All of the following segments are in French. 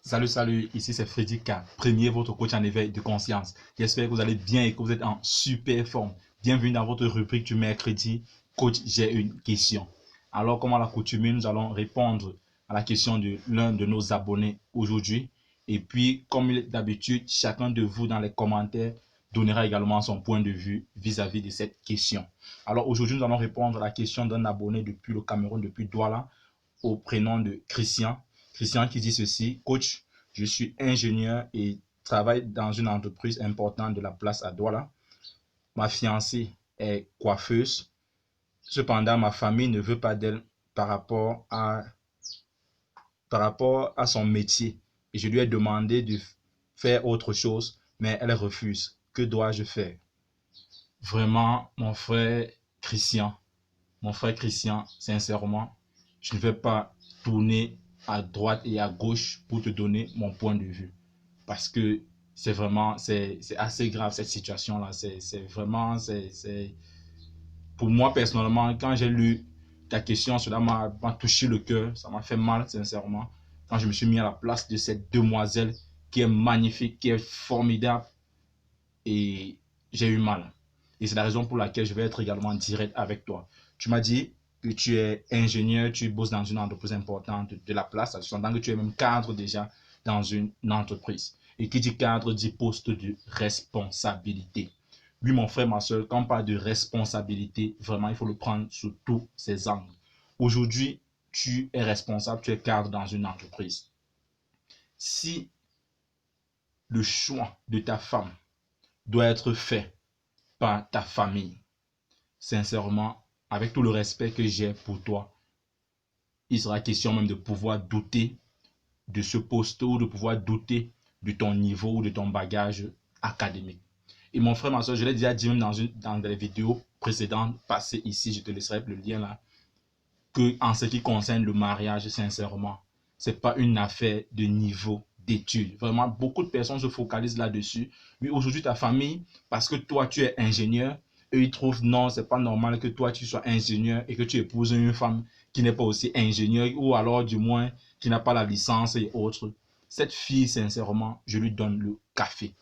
Salut, ici c'est Freddy K, premier votre coach en éveil de conscience. J'espère que vous allez bien et que vous êtes en super forme. Bienvenue dans votre rubrique du mercredi, coach, j'ai une question. Alors, comme à l'accoutumée, nous allons répondre à la question de l'un de nos abonnés aujourd'hui. Et puis, comme d'habitude, chacun de vous dans les commentaires donnera également son point de vue vis-à-vis de cette question. Alors, aujourd'hui, nous allons répondre à la question d'un abonné depuis le Cameroun, depuis Douala, au prénom de Christian. Christian qui dit ceci: coach, je suis ingénieur et travaille dans une entreprise importante de la place à Douala. Ma fiancée est coiffeuse. Cependant, ma famille ne veut pas d'elle par rapport à son métier. Et je lui ai demandé de faire autre chose, mais elle refuse. Que dois-je faire? Vraiment, mon frère Christian, sincèrement, je ne vais pas tourner à droite et à gauche pour te donner mon point de vue. Parce que c'est assez grave cette situation-là. Pour moi personnellement, quand j'ai lu ta question, cela m'a touché le cœur, ça m'a fait mal, sincèrement. Quand je me suis mis à la place de cette demoiselle qui est magnifique, qui est formidable, et j'ai eu mal. Et c'est la raison pour laquelle je vais être également direct avec toi. Tu m'as dit que tu es ingénieur, tu bosses dans une entreprise importante de la place, sachant que tu es même cadre déjà dans une entreprise. Et qui dit cadre dit poste de responsabilité. Oui, mon frère, ma soeur, quand on parle de responsabilité, vraiment, il faut le prendre sous tous ses angles. Aujourd'hui, tu es responsable, tu es cadre dans une entreprise. Si le choix de ta femme doit être fait par ta famille, sincèrement, avec tout le respect que j'ai pour toi, il sera question même de pouvoir douter de ce poste ou de pouvoir douter de ton niveau ou de ton bagage académique. Et mon frère, ma soeur, je l'ai déjà dit même dans des vidéos précédentes passées ici, je te laisserai le lien là, que en ce qui concerne le mariage, sincèrement, c'est pas une affaire de niveau d'études. Vraiment, beaucoup de personnes se focalisent là-dessus. Mais aujourd'hui, ta famille, parce que toi, tu es ingénieur, eux, ils trouvent non, c'est pas normal que toi, tu sois ingénieur et que tu épouses une femme qui n'est pas aussi ingénieure ou alors du moins qui n'a pas la licence et autres. Cette fille, sincèrement, je lui donne le café.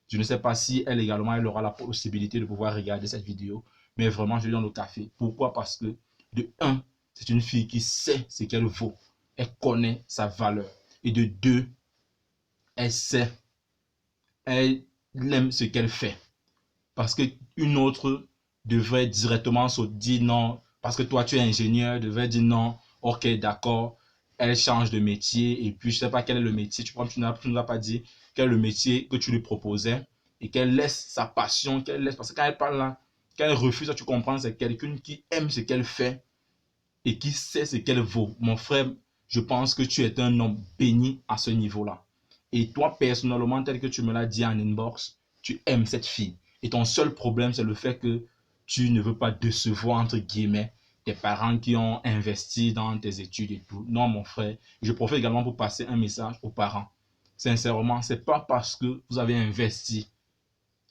Je ne sais pas si elle également, elle aura la possibilité de pouvoir regarder cette vidéo, mais vraiment, je lui donne le café. Pourquoi? Parce que, de un, c'est une fille qui sait ce qu'elle vaut. Elle connaît sa valeur. Et de deux, elle sait, elle aime ce qu'elle fait. Parce qu'une autre devrait directement se dire non, parce que toi tu es ingénieur, devrait dire non, ok, d'accord, elle change de métier, et puis je ne sais pas quel est le métier, tu ne nous as pas dit quel est le métier que tu lui proposais, et qu'elle laisse sa passion, parce que quand elle parle là, quand elle refuse, tu comprends, c'est quelqu'un qui aime ce qu'elle fait, et qui sait ce qu'elle vaut. Mon frère, je pense que tu es un homme béni à ce niveau-là. Et toi, personnellement, tel que tu me l'as dit en inbox, tu aimes cette fille. Et ton seul problème, c'est le fait que tu ne veux pas décevoir, entre guillemets, tes parents qui ont investi dans tes études et tout. Non, mon frère, je profite également pour passer un message aux parents. Sincèrement, c'est pas parce que vous avez investi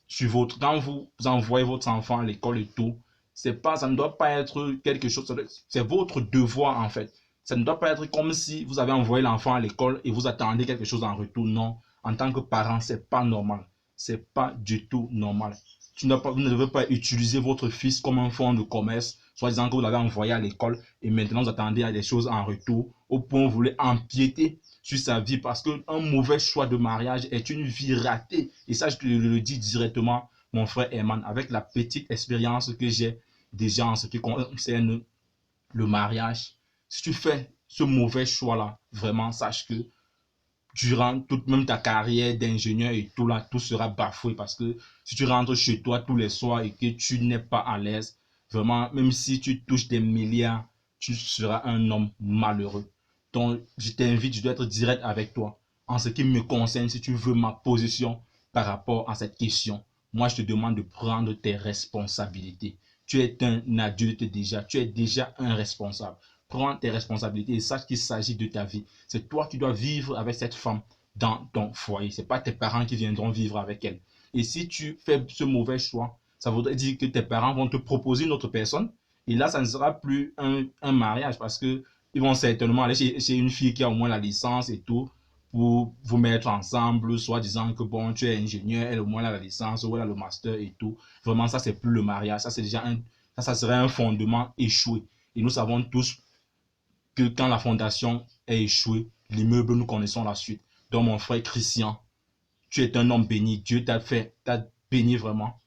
sur quand vous envoyez votre enfant à l'école et tout, ça ne doit pas être quelque chose, c'est votre devoir en fait. Ça ne doit pas être comme si vous avez envoyé l'enfant à l'école et vous attendez quelque chose en retour. Non, en tant que parent, c'est pas normal. C'est pas du tout normal. Vous ne devez pas utiliser votre fils comme un fonds de commerce, soit disant que vous l'avez envoyé à l'école et maintenant vous attendez à des choses en retour, au point où vous voulez empiéter sur sa vie, parce qu'un mauvais choix de mariage est une vie ratée. Et ça, je te le dis directement, mon frère Herman, avec la petite expérience que j'ai déjà en ce qui concerne le mariage. Si tu fais ce mauvais choix-là, vraiment, sache que durant toute même ta carrière d'ingénieur et tout là, tout sera bafoué, parce que si tu rentres chez toi tous les soirs et que tu n'es pas à l'aise, vraiment, même si tu touches des milliards, tu seras un homme malheureux. Donc, je t'invite, je dois être direct avec toi. En ce qui me concerne, si tu veux ma position par rapport à cette question, moi, je te demande de prendre tes responsabilités. Tu es un adulte déjà, tu es déjà un responsable. Prends tes responsabilités et sache qu'il s'agit de ta vie. C'est toi qui dois vivre avec cette femme dans ton foyer. Ce n'est pas tes parents qui viendront vivre avec elle. Et si tu fais ce mauvais choix, ça voudrait dire que tes parents vont te proposer une autre personne. Et là, ça ne sera plus un mariage, parce que ils vont certainement aller chez une fille qui a au moins la licence et tout. pour vous mettre ensemble, soit disant que bon, tu es ingénieur, elle au moins a la licence, ou elle a le master et tout. Vraiment, ça, c'est plus le mariage. Ça, c'est déjà ça serait un fondement échoué. Et nous savons tous que quand la fondation est échouée, l'immeuble, nous connaissons la suite. Donc, mon frère Christian, tu es un homme béni. Dieu t'a béni vraiment.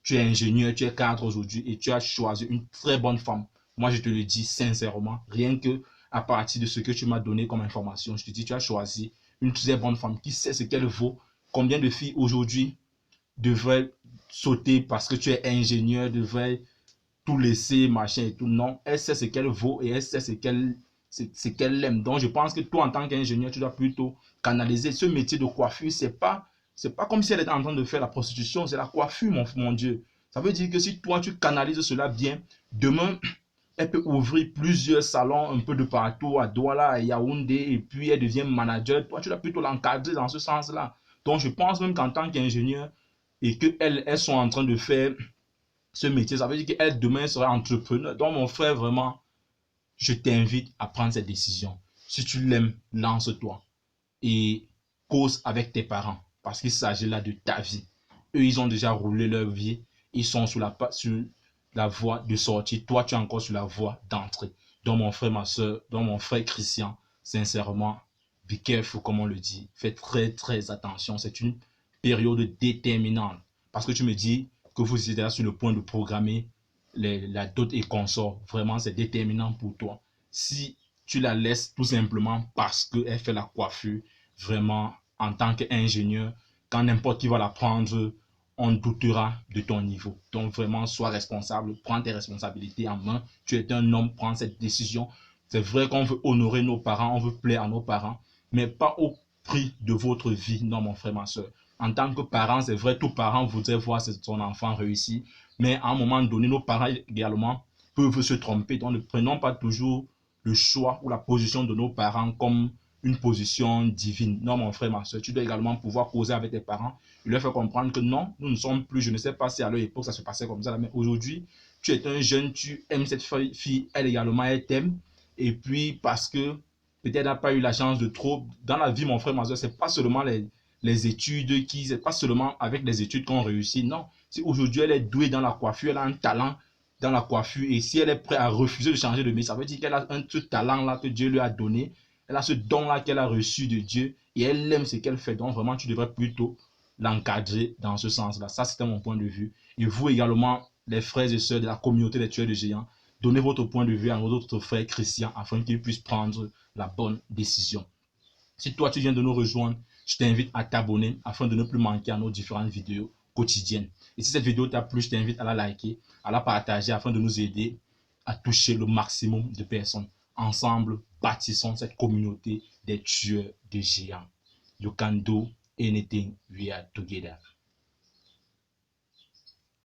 Tu es ingénieur, tu es cadre aujourd'hui et tu as choisi une très bonne femme. Moi, je te le dis sincèrement, rien que à partir de ce que tu m'as donné comme information, je te dis, tu as choisi une très bonne femme qui sait ce qu'elle vaut. Combien de filles aujourd'hui devraient sauter parce que tu es ingénieur, devraient tout laisser, machin et tout. Non, elle sait ce qu'elle vaut et elle sait ce qu'elle aime. Donc, je pense que toi, en tant qu'ingénieur, tu dois plutôt canaliser ce métier de coiffure. C'est pas comme si elle était en train de faire la prostitution, c'est la coiffure, mon Dieu. Ça veut dire que si toi, tu canalises cela bien, demain, elle peut ouvrir plusieurs salons un peu de partout, à Douala, à Yaoundé, et puis elle devient manager. Toi, tu dois plutôt l'encadrer dans ce sens-là. Donc, je pense même qu'en tant qu'ingénieur, et qu'elles sont en train de faire ce métier, ça veut dire qu'elle demain sera entrepreneur. Donc, mon frère, vraiment, je t'invite à prendre cette décision. Si tu l'aimes, lance-toi et cause avec tes parents parce qu'il s'agit là de ta vie. Eux, ils ont déjà roulé leur vie. Ils sont sur la voie de sortie. Toi, tu es encore sur la voie d'entrée. Donc, mon frère, ma soeur, donc mon frère Christian, sincèrement, be careful, comme on le dit. Fais très, très attention. C'est une période déterminante. Parce que tu me dis que vous êtes là sur le point de programmer la dot et consort. Vraiment, c'est déterminant pour toi. Si tu la laisses tout simplement parce qu'elle fait la coiffure, vraiment, en tant qu'ingénieur, quand n'importe qui va la prendre, on doutera de ton niveau. Donc, vraiment, sois responsable, prends tes responsabilités en main. Tu es un homme, prends cette décision. C'est vrai qu'on veut honorer nos parents, on veut plaire à nos parents, mais pas au prix de votre vie, non, mon frère, ma soeur. En tant que parent, c'est vrai, tout parent voudrait voir son enfant réussir, mais à un moment donné, nos parents également peuvent se tromper. Donc, ne prenons pas toujours le choix ou la position de nos parents comme une position divine. Non, mon frère, ma soeur, tu dois également pouvoir causer avec tes parents et leur faire comprendre que non, nous ne sommes plus, je ne sais pas si à leur époque ça se passait comme ça, mais aujourd'hui, tu es un jeune, tu aimes cette fille, elle également, elle t'aime. Et puis, parce que peut-être elle n'a pas eu la chance de trop, dans la vie, mon frère, ma soeur, c'est pas seulement les études c'est pas seulement avec les études qu'on réussit, non. Si aujourd'hui elle est douée dans la coiffure, elle a un talent dans la coiffure, et si elle est prête à refuser de changer de métier, ça veut dire qu'elle a ce talent-là que Dieu lui a donné, elle a ce don-là qu'elle a reçu de Dieu, et elle aime ce qu'elle fait. Donc vraiment, tu devrais plutôt l'encadrer dans ce sens-là. Ça, c'était mon point de vue. Et vous également, les frères et sœurs de la communauté des tueurs de géants, donnez votre point de vue à notre frère Christian afin qu'il puisse prendre la bonne décision. Si toi, tu viens de nous rejoindre, je t'invite à t'abonner afin de ne plus manquer à nos différentes vidéos quotidiennes. Et si cette vidéo t'a plu, je t'invite à la liker, à la partager afin de nous aider à toucher le maximum de personnes. Ensemble, bâtissons cette communauté des tueurs de géants. You can do anything, we are together.